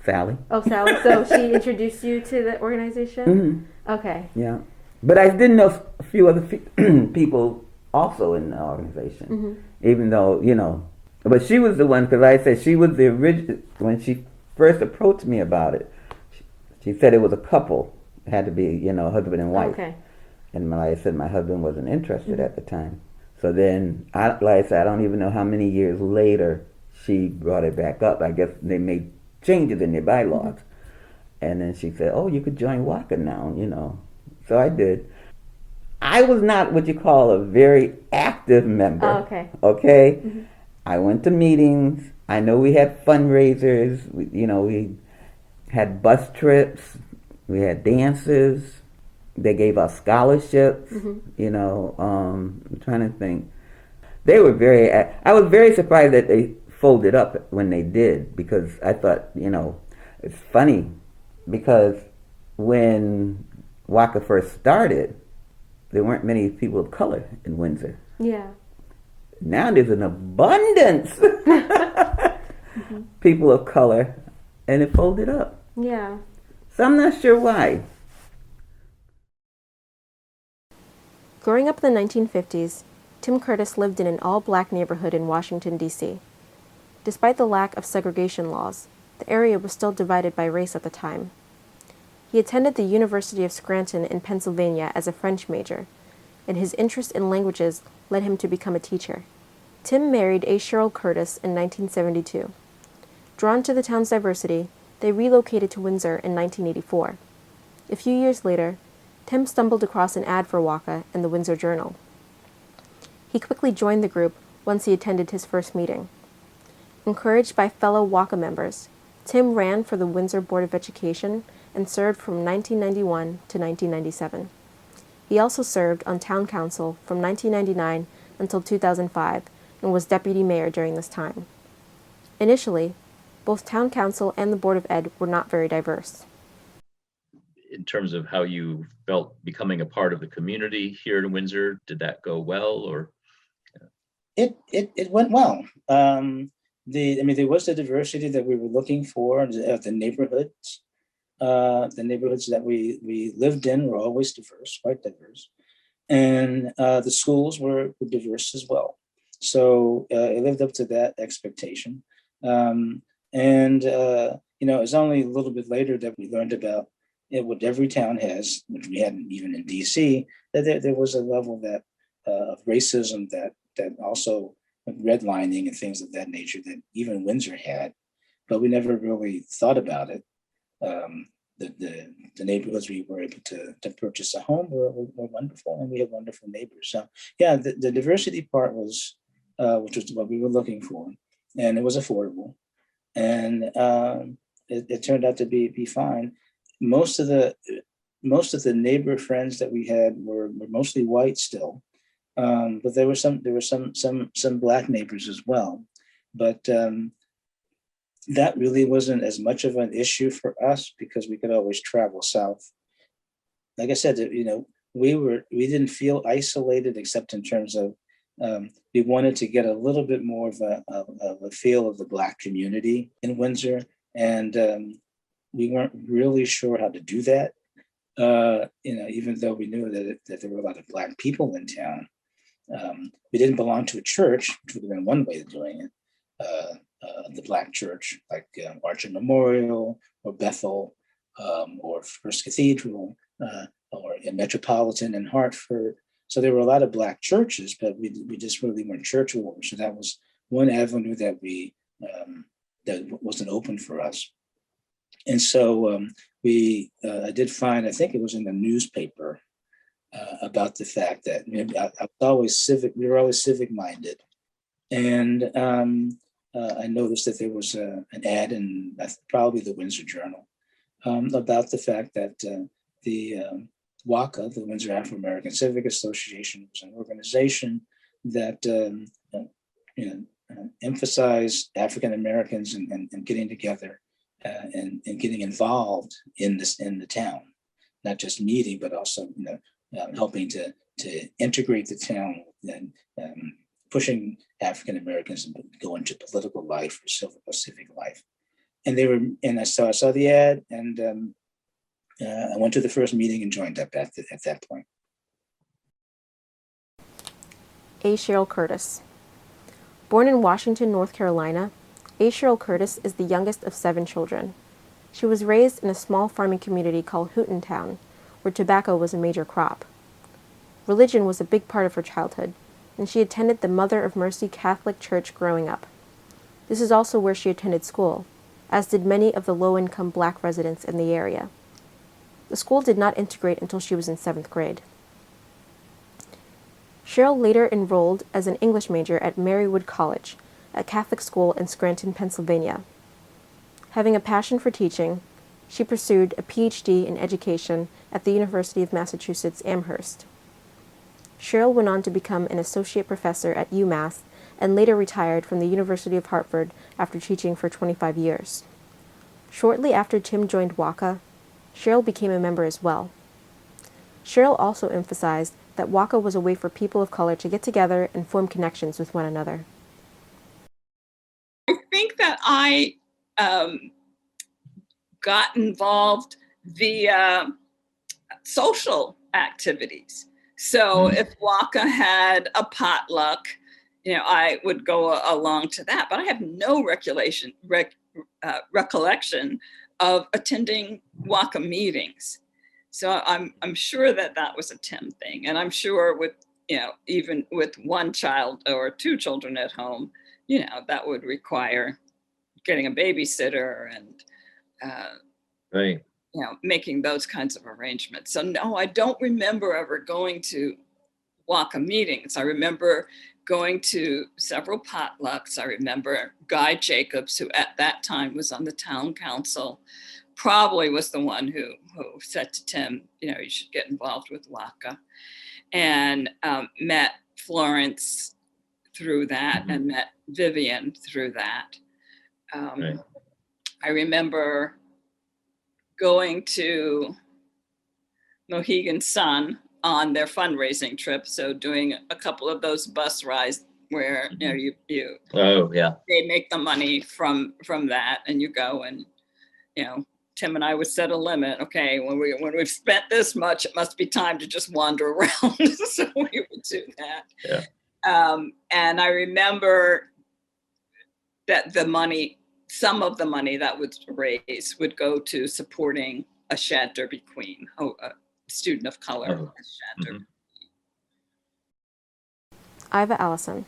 Sally. Oh, Sally. So she introduced you to the organization? Mm-hmm. Okay. Yeah. But I did know a few other people also in the organization, even though, but she was the one, because like I said, she was the original, when she first approached me about it, she said it was a couple. It had to be, husband and wife. Okay. And like I said, my husband wasn't interested at the time. So then, like I said, I don't even know how many years later she brought it back up. I guess they made changes in their bylaws. And then she said, oh, you could join WAACA now, So I did. I was not what you call a very active member. Oh, okay. Okay? I went to meetings. I know we had fundraisers. We had bus trips. We had dances. They gave us scholarships. I'm trying to think. They were I was very surprised that they folded up when they did, because I thought, it's funny, because when WAACA first started, there weren't many people of color in Windsor. Yeah. Now there's an abundance people of color, and it folded up. Yeah. So I'm not sure why. Growing up in the 1950s, Tim Curtis lived in an all-black neighborhood in Washington, D.C. Despite the lack of segregation laws, the area was still divided by race at the time. He attended the University of Scranton in Pennsylvania as a French major, and his interest in languages led him to become a teacher. Tim married A. Cheryl Curtis in 1972. Drawn to the town's diversity, they relocated to Windsor in 1984. A few years later, Tim stumbled across an ad for WAACA in the Windsor Journal. He quickly joined the group once he attended his first meeting. Encouraged by fellow WAACA members, Tim ran for the Windsor Board of Education and served from 1991 to 1997. He also served on town council from 1999 until 2005 and was deputy mayor during this time. Initially, both town council and the Board of Ed were not very diverse. In terms of how you felt becoming a part of the community here in Windsor, did that go well, or? It went well. There was the diversity that we were looking for of the neighborhoods. The neighborhoods that we lived in were always diverse, quite diverse. And the schools were diverse as well. So it lived up to that expectation. It was only a little bit later that we learned about what every town has, which we hadn't even in DC, that there was a level that of racism that also redlining and things of that nature that even Windsor had, but we never really thought about it. The neighborhoods we were able to purchase a home were wonderful, and we had wonderful neighbors. So yeah, the diversity part was, which was what we were looking for, and it was affordable, and it turned out to be fine. Most of the neighbor friends that we had were mostly white still, but there were some Black neighbors as well, but that really wasn't as much of an issue for us because we could always travel south. Like I said, we didn't feel isolated except in terms of we wanted to get a little bit more of a feel of the Black community in Windsor, and we weren't really sure how to do that. Even though we knew that there were a lot of Black people in town, we didn't belong to a church, which would have been one way of doing it. The Black church, like Archer Memorial or Bethel or First Cathedral or in Metropolitan and Hartford. So there were a lot of Black churches, but we just really weren't churchgoers. So that was one avenue that that wasn't open for us. And so I did find, I think it was in the newspaper, about the fact that I was always civic. We were always civic minded, and I noticed that there was an ad in probably the Windsor Journal about the fact that the WAACA, the Windsor Afro-American Civic Association, was an organization that emphasized African Americans and getting together and getting involved in the town, not just meeting, but also helping to integrate the town and pushing African Americans to go into political life or civic life. And I saw the ad, and I went to the first meeting and joined up at that point. A. Cheryl Curtis. Born in Washington, North Carolina, A. Cheryl Curtis is the youngest of 7 children. She was raised in a small farming community called Hootentown, where tobacco was a major crop. Religion was a big part of her childhood, and she attended the Mother of Mercy Catholic Church growing up. This is also where she attended school, as did many of the low-income Black residents in the area. The school did not integrate until she was in 7th grade. Cheryl later enrolled as an English major at Marywood College, a Catholic school in Scranton, Pennsylvania. Having a passion for teaching, she pursued a PhD in education at the University of Massachusetts Amherst. Cheryl went on to become an associate professor at UMass and later retired from the University of Hartford after teaching for 25 years. Shortly after Tim joined WAACA, Cheryl became a member as well. Cheryl also emphasized that WAACA was a way for people of color to get together and form connections with one another. I think that I got involved via social activities. So if WAACA had a potluck, I would go along to that, but I have no recollection of attending WAACA meetings. So I'm sure that was a Tim thing. And I'm sure with, even with one child or 2 children at home, that would require getting a babysitter and, right. Making those kinds of arrangements. So no, I don't remember ever going to WAACA meetings. I remember going to several potlucks. I remember Guy Jacobs, who at that time was on the town council, probably was the one who said to Tim, you should get involved with WAACA, and met Florence through that and met Vivian through that. Right. I remember going to Mohegan Sun on their fundraising trip. So doing a couple of those bus rides where, you Oh, yeah. they make the money from that, and you go and, Tim and I would set a limit. Okay, when we've spent this much, it must be time to just wander around. So we would do that. Yeah. And I remember that some of the money that was raised would go to supporting a Shad Derby Queen, a student of color. Oh. Shad Derby. Iva Allison.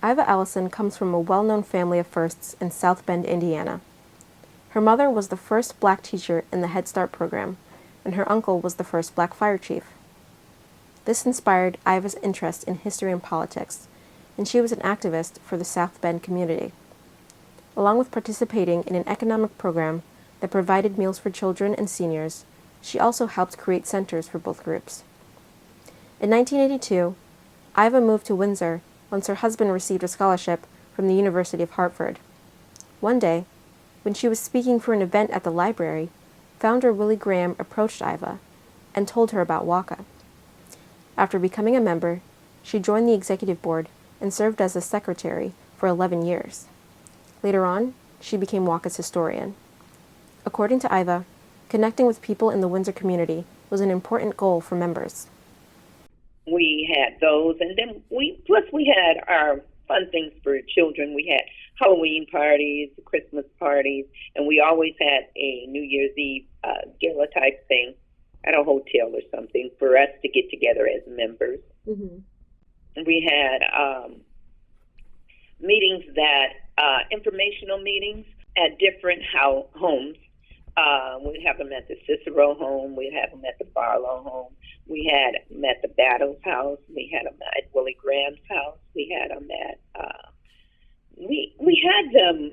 Iva Allison comes from a well-known family of firsts in South Bend, Indiana. Her mother was the first Black teacher in the Head Start program, and her uncle was the first Black fire chief. This inspired Iva's interest in history and politics, and she was an activist for the South Bend community. Along with participating in an economic program that provided meals for children and seniors, she also helped create centers for both groups. In 1982, Iva moved to Windsor once her husband received a scholarship from the University of Hartford. One day, when she was speaking for an event at the library, founder Willie Graham approached Iva and told her about WAACA. After becoming a member, she joined the executive board and served as a secretary for 11 years. Later on, she became WAACA's historian. According to Iva, connecting with people in the Windsor community was an important goal for members. We had those, and then we had our fun things for children. We had Halloween parties, Christmas parties, and we always had a New Year's Eve gala type thing at a hotel or something for us to get together as members. Mm-hmm. We had informational meetings at different homes We'd have them at the Cicero home. We'd have them at the Barlow home. We had them at the Battles house. We had them at Willie Graham's house. We had them at, we had them,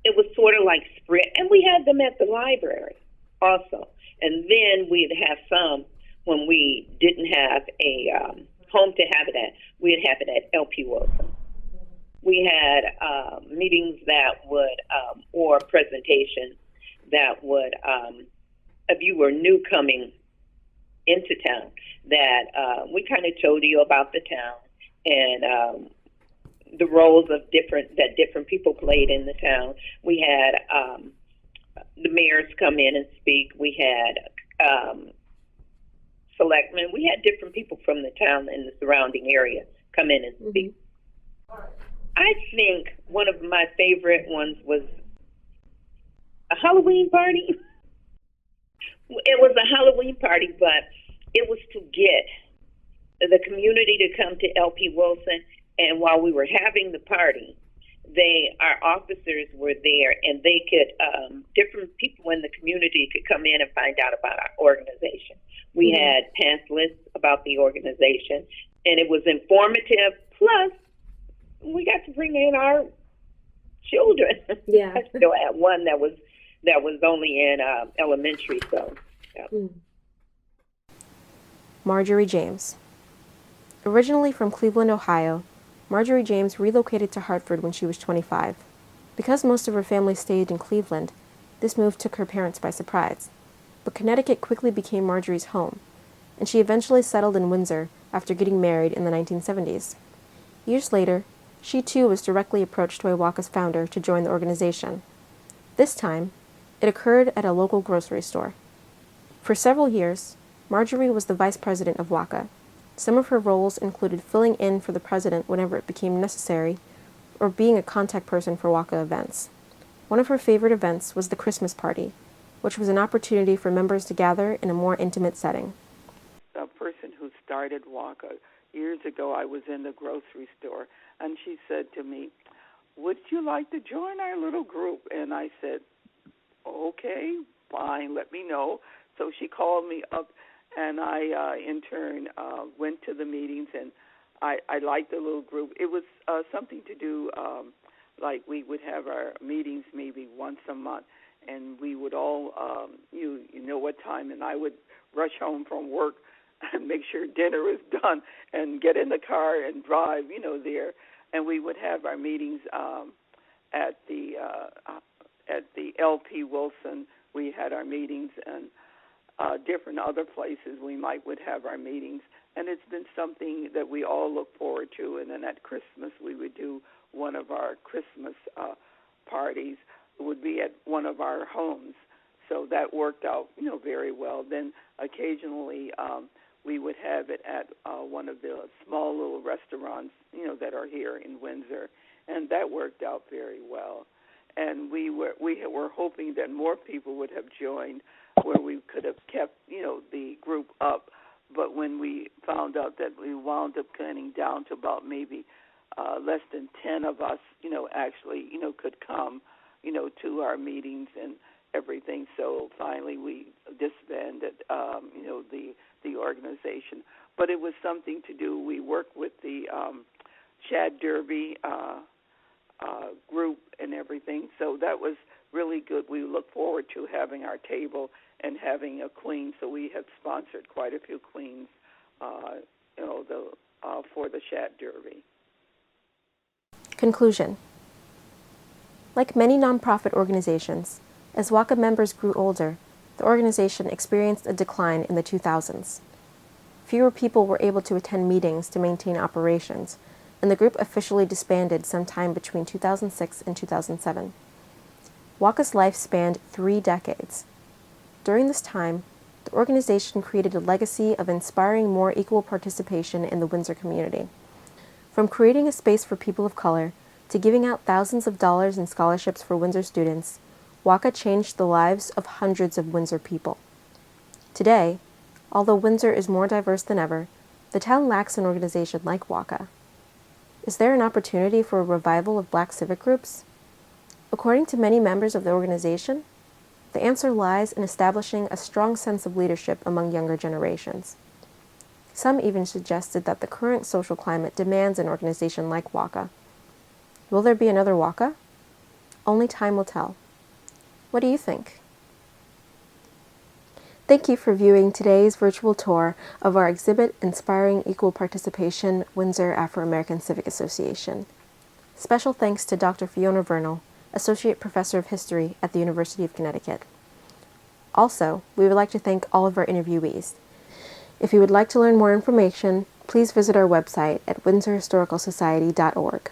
it was sort of like spread, and we had them at the library also. And then we'd have some when we didn't have a home to have it at, we'd have it at LP Wilson. We had meetings that would, or presentations that would, if you were new coming into town, that we kind of told you about the town and the roles of different people played in the town. We had the mayors come in and speak. We had selectmen. We had different people from the town and the surrounding area come in and speak. I think one of my favorite ones was a Halloween party. It was a Halloween party, but it was to get the community to come to LP Wilson. And while we were having the party, our officers were there, and they could, different people in the community could come in and find out about our organization. We had pamphlets about the organization, and it was informative. Plus, we got to bring in our children. Yeah. I still had one that was only in elementary, so. Yeah. Marjorie James. Originally from Cleveland, Ohio, Marjorie James relocated to Hartford when she was 25. Because most of her family stayed in Cleveland, this move took her parents by surprise. But Connecticut quickly became Marjorie's home, and she eventually settled in Windsor after getting married in the 1970s. Years later, she too was directly approached by WAACA's founder to join the organization. This time, it occurred at a local grocery store. For several years, Marjorie was the vice president of WAACA. Some of her roles included filling in for the president whenever it became necessary, or being a contact person for WAACA events. One of her favorite events was the Christmas party, which was an opportunity for members to gather in a more intimate setting. A person who started WAACA years ago, I was in the grocery store, and she said to me, "Would you like to join our little group?" And I said, "Okay, fine, let me know." So she called me up, and I, in turn, went to the meetings, and I liked the little group. It was something to do, like we would have our meetings maybe once a month, and we would all, you know what time, and I would rush home from work and make sure dinner was done and get in the car and drive, there. And we would have our meetings at the LP Wilson. We had our meetings, and different other places we would have our meetings. And it's been something that we all look forward to. And then at Christmas, we would do one of our Christmas parties. It would be at one of our homes. So that worked out, very well. Then occasionally we would have it at one of the small little restaurants, that are here in Windsor. And that worked out very well. And we were hoping that more people would have joined, where we could have kept, the group up. But when we found out that we wound up cutting down to about maybe less than 10 of us, actually, could come, to our meetings and everything. So finally we disbanded, the organization. But it was something to do. We worked with the Shad Derby group and everything. So that was really good. We look forward to having our table and having a queen. So we have sponsored quite a few queens, for the Shad Derby. Conclusion. Like many nonprofit organizations, as WAACA members grew older, the organization experienced a decline in the 2000s. Fewer people were able to attend meetings to maintain operations, and the group officially disbanded sometime between 2006 and 2007. WAACA's life spanned 3 decades. During this time, the organization created a legacy of inspiring more equal participation in the Windsor community. From creating a space for people of color to giving out thousands of dollars in scholarships for Windsor students, WAACA changed the lives of hundreds of Windsor people. Today, although Windsor is more diverse than ever, the town lacks an organization like WAACA. Is there an opportunity for a revival of Black civic groups? According to many members of the organization, The answer lies in establishing a strong sense of leadership among younger generations. Some even suggested that the current social climate demands an organization like WAACA. Will there be another WAACA? Only time will tell. What do you think? Thank you for viewing today's virtual tour of our exhibit, Inspiring Equal Participation, Windsor Afro-American Civic Association. Special thanks to Dr. Fiona Vernal, Associate Professor of History at the University of Connecticut. Also, we would like to thank all of our interviewees. If you would like to learn more information, please visit our website at windsorhistoricalsociety.org.